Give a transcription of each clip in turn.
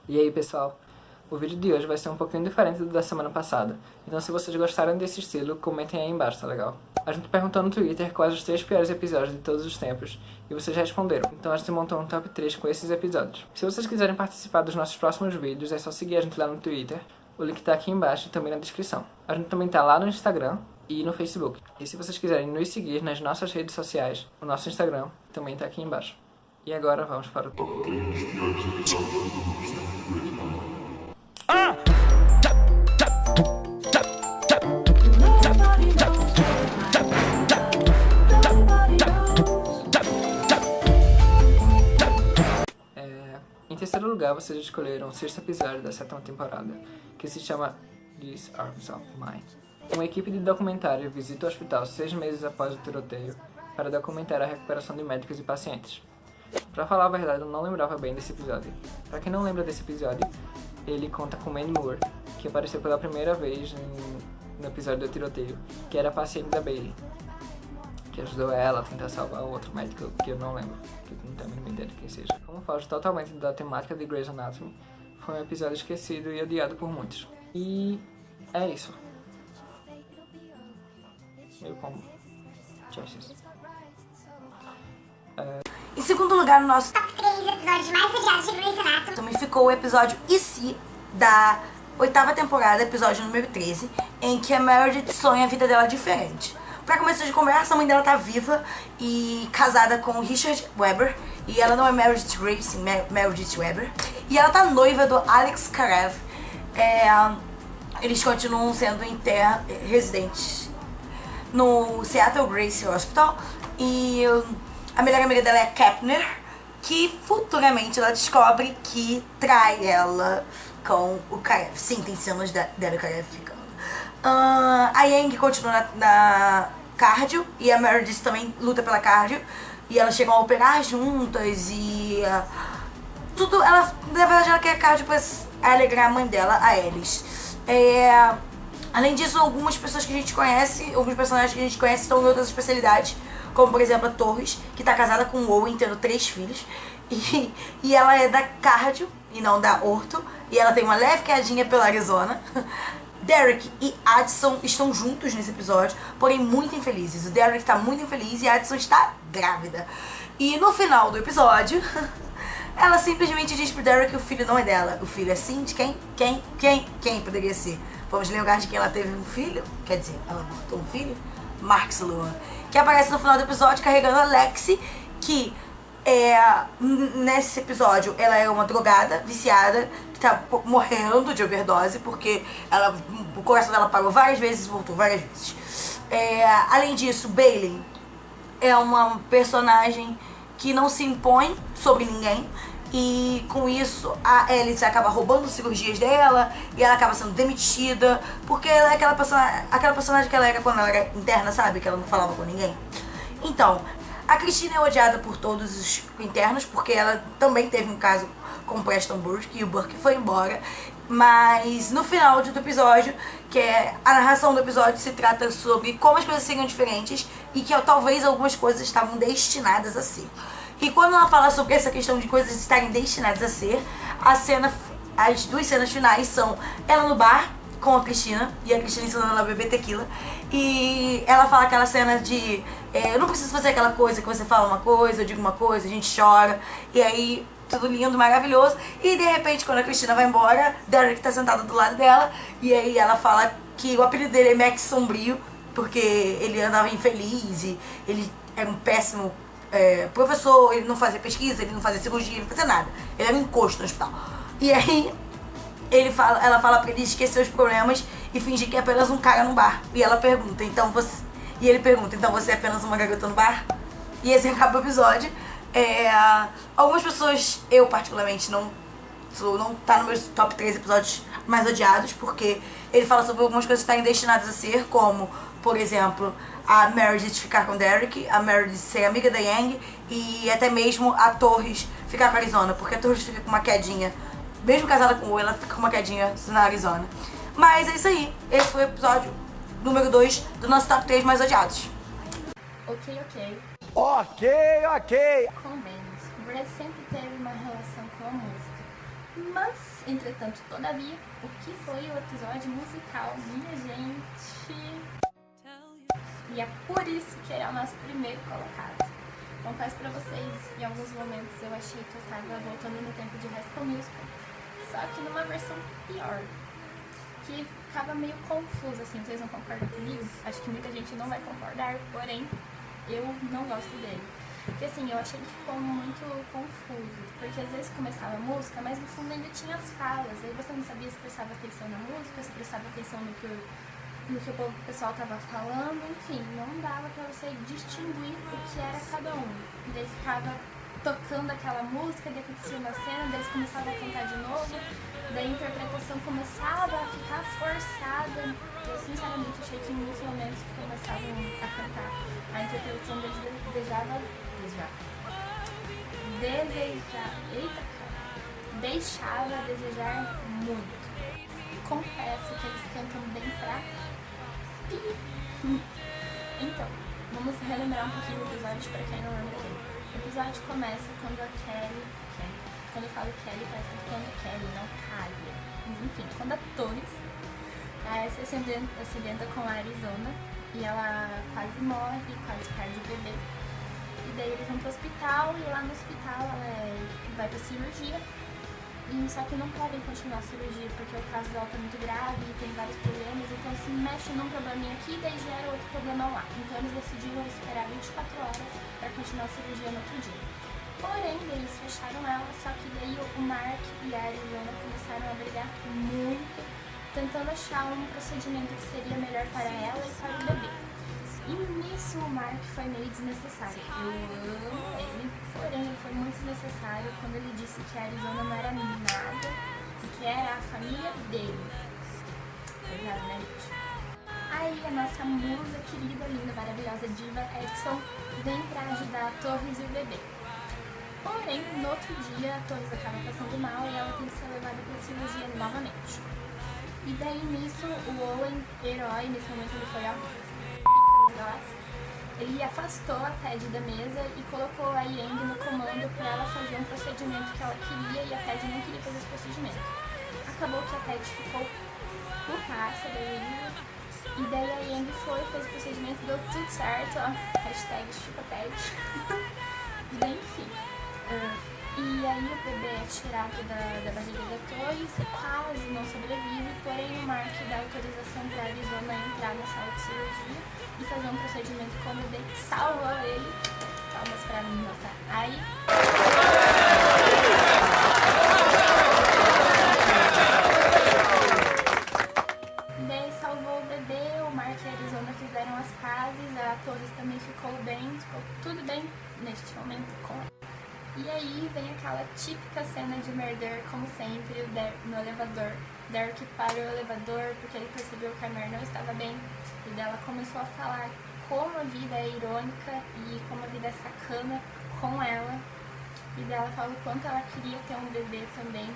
E aí, pessoal? O vídeo de hoje vai ser um pouquinho diferente do da semana passada. Então, se vocês gostaram desse estilo, comentem aí embaixo, tá legal? A gente perguntou no Twitter quais os 3 piores episódios de todos os tempos, e vocês responderam. Então a gente montou um top 3 com esses episódios. Se vocês quiserem participar dos nossos próximos vídeos, é só seguir a gente lá no Twitter. O link tá aqui embaixo e também na descrição. A gente também tá lá no Instagram e no Facebook. E se vocês quiserem nos seguir nas nossas redes sociais, o nosso Instagram também tá aqui embaixo. E agora vamos para o top 3 piores episódios do Em terceiro lugar, vocês escolheram o 6º episódio da 7ª temporada, que se chama These Arms of Mine. Uma equipe de documentário visita o hospital 6 meses após o tiroteio para documentar a recuperação de médicos e pacientes. Pra falar a verdade, eu não lembrava bem desse episódio. Pra quem não lembra desse episódio, ele conta com Mandy Moore, que apareceu pela primeira vez no episódio do tiroteio, que era paciente da Bailey, que ajudou ela a tentar salvar o outro médico, que eu não lembro, que eu não tenho a mínima ideia de quem seja. Como foge totalmente da temática de Grey's Anatomy, foi um episódio esquecido e odiado por muitos. E é isso. Meio como Choices. Em segundo lugar, no nosso top 3 episódios mais odiados de Grey's Anatomy, também ficou o episódio E Se, da 8ª temporada, episódio número 13, em que a Meredith sonha a vida dela diferente. Pra começo de conversa, a mãe dela tá viva e casada com o Richard Webber, e ela não é Meredith Grace, Meredith Webber, e ela tá noiva do Alex Karev. Eles continuam sendo residentes no Seattle Grace Hospital, e a melhor amiga dela é a Kepner, que futuramente ela descobre que trai ela com o Karev. Sim, tem cenas dela e o Karev ficando. A Yang continua na cardio, e a Meredith também luta pela cardio, e elas chegam a operar juntas, e tudo, ela, na verdade ela quer cardio pra alegrar a mãe dela, a Alice. Além disso, algumas pessoas que a gente conhece, alguns personagens que a gente conhece estão em outras especialidades, como por exemplo a Torres, que tá casada com o Owen, tendo 3 filhos, e ela é da cardio e não da orto, e ela tem uma leve quedinha pela Arizona. Derek e Addison estão juntos nesse episódio, porém muito infelizes. O Derek tá muito infeliz e a Addison está grávida. E no final do episódio, ela simplesmente diz pro Derek que o filho não é dela. O filho é sim de quem? Quem poderia ser? Vamos lembrar de quem ela teve um filho? Quer dizer, ela botou um filho? Mark Sloan, que aparece no final do episódio carregando a Lexi, que nesse episódio ela é uma drogada, viciada, que tá morrendo de overdose, porque o coração dela parou várias vezes e voltou várias vezes. Além disso, Bailey é uma personagem que não se impõe sobre ninguém, e com isso a Alice acaba roubando cirurgias dela e ela acaba sendo demitida, porque ela é aquela personagem que ela era quando ela era interna, sabe? Que ela não falava com ninguém. Então, a Christina é odiada por todos os internos, porque ela também teve um caso com o Preston Burke, e o Burke foi embora. Mas no final do episódio, que é a narração do episódio, se trata sobre como as coisas seriam diferentes e que talvez algumas coisas estavam destinadas a ser. E quando ela fala sobre essa questão de coisas estarem destinadas a ser, as 2 cenas finais são ela no bar com a Cristina, e a Cristina ensinando ela a beber tequila, e ela fala aquela cena de eu não preciso fazer aquela coisa que você fala uma coisa, eu digo uma coisa, a gente chora, e aí tudo lindo, maravilhoso, e de repente quando a Cristina vai embora, Derek tá sentado do lado dela, e aí ela fala que o apelido dele é Max Sombrio, porque ele andava infeliz, e ele era um péssimo professor, ele não fazia pesquisa, ele não fazia cirurgia, ele não fazia nada, ele era um encosto no hospital. E aí ela fala pra ele esquecer os problemas e fingir que é apenas um cara no bar. E ela pergunta, e ele pergunta, então você é apenas uma garota no bar? E esse acaba o episódio. Algumas pessoas, eu particularmente, não tá no meu top 3 episódios mais odiados, porque ele fala sobre algumas coisas que estarem destinadas a ser, como, por exemplo, a Meredith ficar com Derek, a Meredith ser amiga da Yang, e até mesmo a Torres ficar com a Arizona, porque a Torres fica com uma quedinha, mesmo casada com o, ela fica com uma quedinha na Arizona. Mas é isso aí, esse foi o episódio número 2 do nosso top 3 mais odiados. Ok. Convenhamos, Grace sempre teve uma relação com a música, Mas, entretanto, todavia, o que foi o episódio musical, minha gente? E é por isso que ele é o nosso primeiro colocado. Confesso pra vocês, em alguns momentos eu achei que eu tava voltando no tempo de High School Musical, só que numa versão pior, que ficava meio confuso, assim. Vocês não concordam comigo? Acho que muita gente não vai concordar, porém, eu não gosto dele. Porque assim, eu achei que ficou muito confuso, porque às vezes começava a música, mas no fundo ainda tinha as falas, aí você não sabia se prestava atenção na música, se prestava atenção no que o pessoal tava falando, enfim, não dava pra você distinguir o que era cada um. E daí ficava tocando aquela música, daí acontecia uma cena, daí eles começavam a cantar de novo, daí a interpretação começava a ficar forçada. Eu sinceramente achei que em muitos momentos que começavam a cantar, a interpretação deles deixava a desejar muito. Confesso que eles cantam bem pra Então, vamos relembrar um pouquinho o episódio pra quem não lembra dele. O episódio começa quando a Kelly, quando eu falo Kelly, parece que eu tô falando Kelly, não Kylie. Enfim, quando a Torres se acidenta com a Arizona e ela quase morre, quase perde o bebê. E daí eles vão pro hospital e lá no hospital ela vai pra cirurgia. Só que não podem continuar a cirurgia porque o caso dela tá muito grave e tem vários problemas, então se mexe num probleminha aqui e daí gera outro problema lá. Então eles decidiram esperar 24 horas para continuar a cirurgia no outro dia. Porém, eles fecharam ela, só que daí o Mark e a Arizona começaram a brigar muito, tentando achar um procedimento que seria melhor para ela e para o bebê. E nisso o Mark foi meio desnecessário. Eu amo ele, porém ele foi muito desnecessário quando ele disse que a Arizona não era nada e que era a família dele. Pesado, né, gente? Aí a nossa musa querida, linda, maravilhosa diva Edson vem pra ajudar a Torres e o bebê. Porém, no outro dia a Torres acaba passando mal e ela tem que ser levada pra cirurgia novamente. E daí nisso o Owen, herói, nesse momento ele foi ele afastou a Ted da mesa e colocou a Yang no comando para ela fazer um procedimento que ela queria e a Ted não queria fazer esse procedimento. Acabou que a Ted ficou putaça da Yang e daí a Yang fez o procedimento, deu tudo certo, ó, hashtag chupa Ted. E daí enfim. E aí o bebê é tirado da barriga da Torres, quase não sobrevive, porém o Mark dá autorização para a Arizona entrar na sala de cirurgia e fazer um procedimento com o bebê que salva ele. Palmas pra mim, nossa. Aí... Daí salvou o bebê, o Mark e a Arizona fizeram as pazes, a Torres também ficou bem, ficou tudo bem neste momento com ela. E aí vem aquela típica cena de Murder, como sempre, no elevador. Derek parou o elevador porque ele percebeu que a Mer não estava bem. E dela começou a falar como a vida é irônica e como a vida é sacana com ela. E dela fala o quanto ela queria ter um bebê também.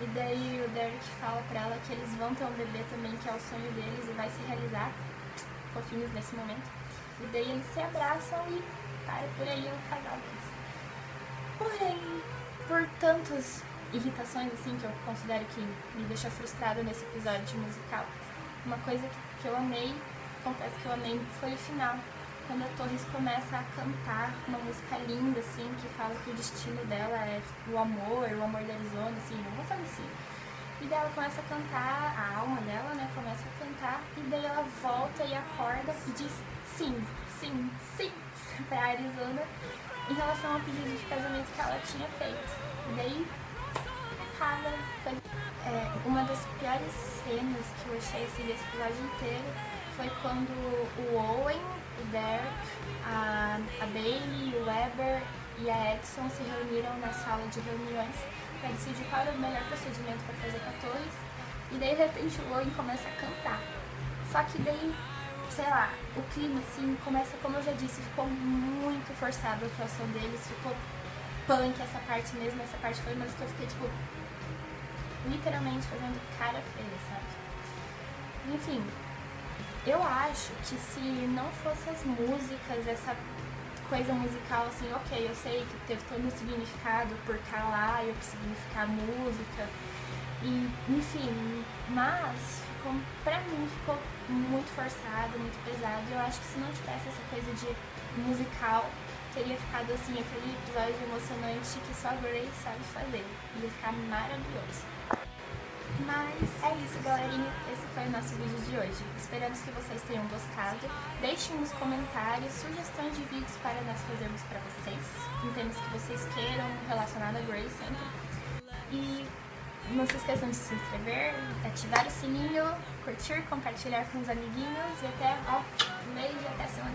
E daí o Derek fala pra ela que eles vão ter um bebê também, que é o sonho deles e vai se realizar. Fofinhos nesse momento. E daí eles se abraçam e para por aí o casal deles. Porém, por tantas irritações assim que eu considero que me deixa frustrada nesse episódio musical, uma coisa que eu amei, confesso que eu amei, foi o final, quando a Torres começa a cantar uma música linda assim, que fala que o destino dela é o amor da Arizona, assim, uma coisa assim. E daí ela começa a cantar, a alma dela, né, começa a cantar, e daí ela volta e acorda e diz sim, sim, sim pra Arizona, em relação ao pedido de casamento que ela tinha feito. E daí, acaba. Uma das piores cenas que eu achei assim, desse episódio inteiro foi quando o Owen, o Derek, a Bailey, o Weber e a Edson se reuniram na sala de reuniões para decidir qual era o melhor procedimento para fazer com a Torres. E daí, de repente, o Owen começa a cantar. Só que daí, sei lá, o clima assim começa, como eu já disse, ficou muito forçado a atuação deles, ficou punk essa parte mesmo, essa parte foi, mas que eu fiquei tipo, literalmente fazendo cara feia, sabe? Enfim, eu acho que se não fossem as músicas, coisa musical, assim, ok, eu sei que teve todo um significado por estar lá e o que significa a música, e enfim, mas pra mim ficou muito forçado, muito pesado. Eu acho que se não tivesse essa coisa de musical, teria ficado assim, aquele episódio emocionante que só a Grace sabe fazer. Ia ficar maravilhoso. Mas é isso, galerinha. Esse foi o nosso vídeo de hoje. Esperamos que vocês tenham gostado. Deixem nos comentários sugestões de vídeos para nós fazermos para vocês, com temas que vocês queiram relacionados a Grace sempre. E não se esqueçam de se inscrever, ativar o sininho, curtir, compartilhar com os amiguinhos e até, um beijo, até semana.